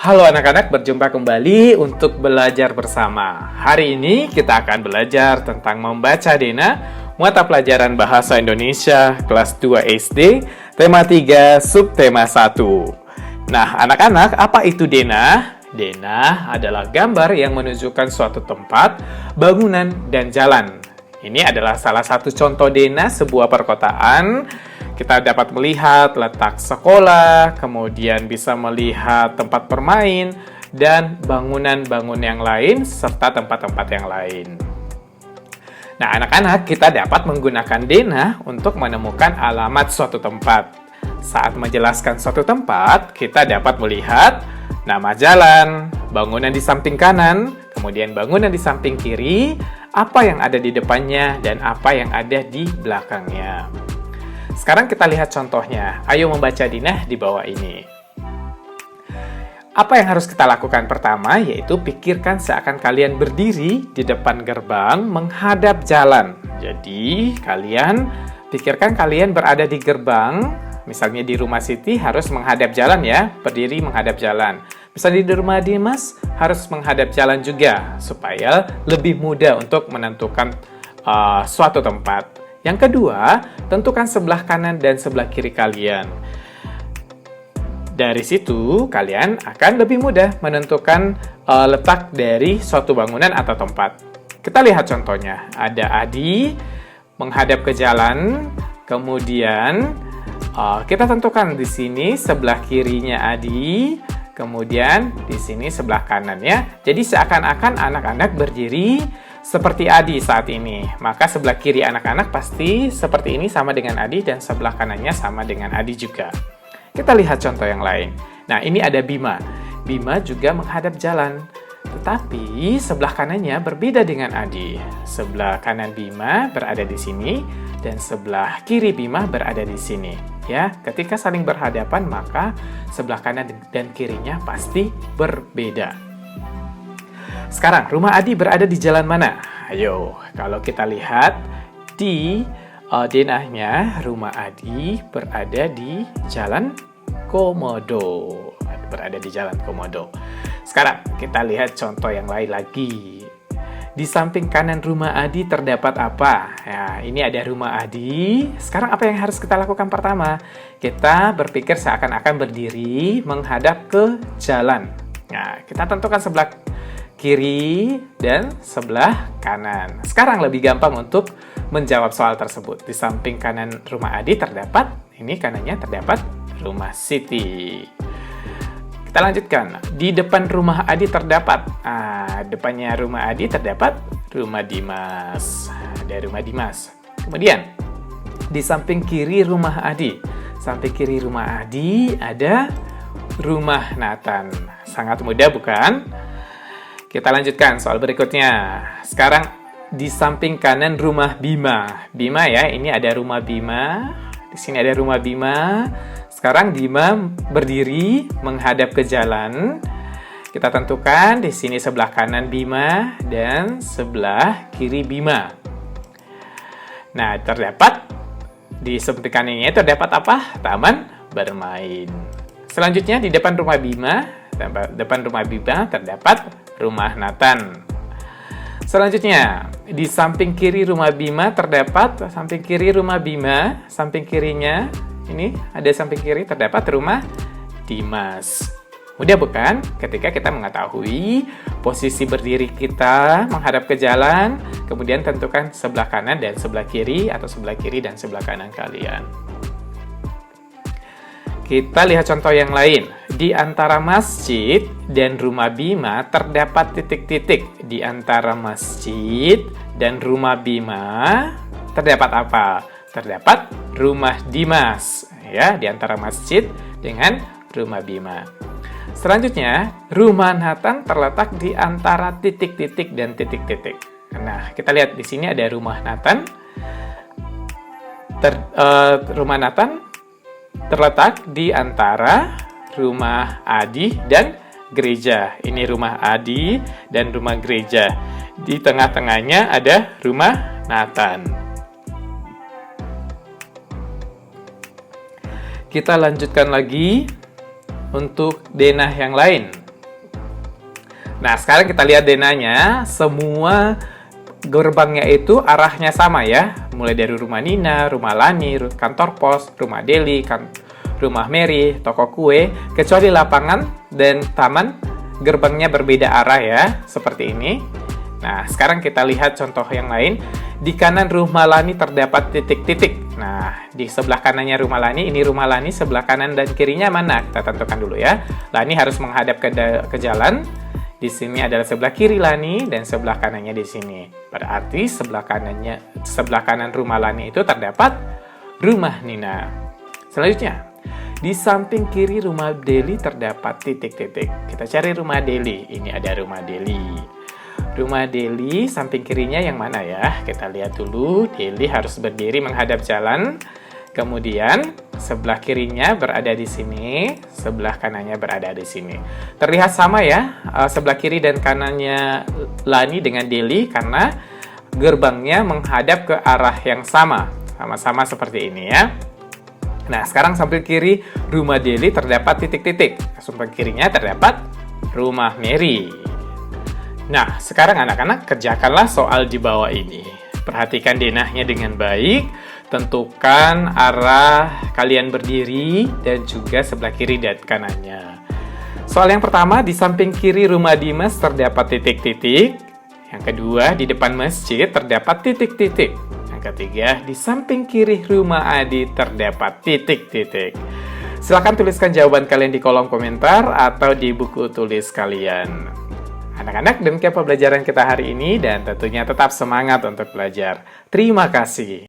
Halo anak-anak, berjumpa kembali untuk belajar bersama. Hari ini kita akan belajar tentang membaca Dena, mata pelajaran Bahasa Indonesia kelas 2 SD, tema 3, subtema 1. Nah, anak-anak, apa itu Dena? Dena adalah gambar yang menunjukkan suatu tempat, bangunan, dan jalan. Ini adalah salah satu contoh Dena sebuah perkotaan. Kita dapat melihat letak sekolah, kemudian bisa melihat tempat bermain, dan bangunan-bangunan yang lain, serta tempat-tempat yang lain. Nah, anak-anak, kita dapat menggunakan Dena untuk menemukan alamat suatu tempat. Saat menjelaskan suatu tempat, kita dapat melihat nama jalan, bangunan di samping kanan, kemudian bangunan di samping kiri, apa yang ada di depannya, dan apa yang ada di belakangnya. Sekarang kita lihat contohnya. Ayo membaca Dina di bawah ini. Apa yang harus kita lakukan pertama, yaitu pikirkan seakan kalian berdiri di depan gerbang menghadap jalan. Jadi, pikirkan kalian berada di gerbang, misalnya di rumah Siti harus menghadap jalan ya, berdiri menghadap jalan. Misalnya di rumah Dimas harus menghadap jalan juga, supaya lebih mudah untuk menentukan suatu tempat. Yang kedua, tentukan sebelah kanan dan sebelah kiri kalian. Dari situ, kalian akan lebih mudah menentukan letak dari suatu bangunan atau tempat. Kita lihat contohnya. Ada Adi menghadap ke jalan, kemudian kita tentukan di sini sebelah kirinya Adi, kemudian di sini sebelah kanannya. Jadi seakan-akan anak-anak berdiri seperti Adi saat ini. Maka sebelah kiri anak-anak pasti seperti ini sama dengan Adi, dan sebelah kanannya sama dengan Adi juga. Kita lihat contoh yang lain. Nah, ini ada Bima. Bima juga menghadap jalan. Tetapi sebelah kanannya berbeda dengan Adi. Sebelah kanan Bima berada di sini, dan sebelah kiri Bima berada di sini. Ya, ketika saling berhadapan, maka sebelah kanan dan kirinya pasti berbeda. Sekarang, rumah Adi berada di jalan mana? Ayo, kalau kita lihat di denahnya, rumah Adi berada di Jalan Komodo. Berada di Jalan Komodo. Sekarang, kita lihat contoh yang lain lagi. Di samping kanan rumah Adi terdapat apa? Ya, ini ada rumah Adi. Sekarang apa yang harus kita lakukan pertama? Kita berpikir seakan-akan berdiri menghadap ke jalan. Nah, kita tentukan sebelah kiri dan sebelah kanan. Sekarang lebih gampang untuk menjawab soal tersebut. Di samping kanan rumah Adi terdapat, ini kanannya terdapat rumah Siti. Kita lanjutkan. Di depan rumah Adi terdapat, depannya rumah Adi terdapat rumah Dimas. Ada rumah Dimas. Kemudian, di samping kiri rumah Adi. Samping kiri rumah Adi ada rumah Nathan. Sangat mudah bukan? Kita lanjutkan soal berikutnya. Sekarang di samping kanan rumah Bima. Bima ya, ini ada rumah Bima. Di sini ada rumah Bima. Sekarang Bima berdiri menghadap ke jalan. Kita tentukan di sini sebelah kanan Bima dan sebelah kiri Bima. Nah, terdapat di samping kanannya terdapat apa? Taman bermain. Selanjutnya di depan rumah Bima terdapat rumah Nathan. Selanjutnya, di samping kiri rumah Bima terdapat, samping kirinya, ini ada samping kiri terdapat rumah Dimas. Mudah bukan? Ketika kita mengetahui posisi berdiri kita menghadap ke jalan, kemudian tentukan sebelah kanan dan sebelah kiri, atau sebelah kiri dan sebelah kanan kalian. Kita lihat contoh yang lain. Di antara masjid dan rumah Bima terdapat titik-titik. Di antara masjid dan rumah Bima terdapat apa? Terdapat rumah Dimas. Ya, di antara masjid dengan rumah Bima. Selanjutnya, rumah Nathan terletak di antara titik-titik dan titik-titik. Nah, kita lihat di sini ada rumah Nathan. Rumah Nathan terletak di antara rumah Adi dan gereja. Ini rumah Adi dan rumah gereja. Di tengah-tengahnya ada rumah Nathan. Kita lanjutkan lagi untuk denah yang lain. Nah, sekarang kita lihat denanya. Semua gerbangnya itu arahnya sama ya. Mulai dari rumah Nina, rumah Lani, kantor pos, rumah Deli, rumah Mary, toko kue. Kecuali lapangan dan taman, gerbangnya berbeda arah ya. Seperti ini. Nah, sekarang kita lihat contoh yang lain. Di kanan rumah Lani terdapat titik-titik. Nah, di sebelah kanannya rumah Lani, ini rumah Lani, sebelah kanan dan kirinya mana? Kita tentukan dulu ya. Lani harus menghadap ke jalan. Di sini adalah sebelah kiri Lani dan sebelah kanannya di sini. Berarti sebelah kanan rumah Lani itu terdapat rumah Nina. Selanjutnya, di samping kiri rumah Deli terdapat titik-titik. Kita cari rumah Deli. Ini ada rumah Deli. Rumah Deli samping kirinya yang mana ya? Kita lihat dulu. Deli harus berdiri menghadap jalan. Kemudian sebelah kirinya berada di sini, sebelah kanannya berada di sini. Terlihat sama ya, sebelah kiri dan kanannya Lani dengan Deli karena gerbangnya menghadap ke arah yang sama. Sama-sama seperti ini ya. Nah, sekarang samping kiri rumah Deli terdapat titik-titik. Samping kirinya terdapat rumah Mary. Nah, sekarang anak-anak kerjakanlah soal di bawah ini. Perhatikan denahnya dengan baik, tentukan arah kalian berdiri dan juga sebelah kiri dan kanannya. Soal yang pertama, di samping kiri rumah Dimas terdapat titik-titik. Yang kedua, di depan masjid terdapat titik-titik. Yang ketiga, di samping kiri rumah Adi terdapat titik-titik. Silakan tuliskan jawaban kalian di kolom komentar atau di buku tulis kalian. Anak-anak, demikian pembelajaran kita hari ini dan tentunya tetap semangat untuk belajar. Terima kasih.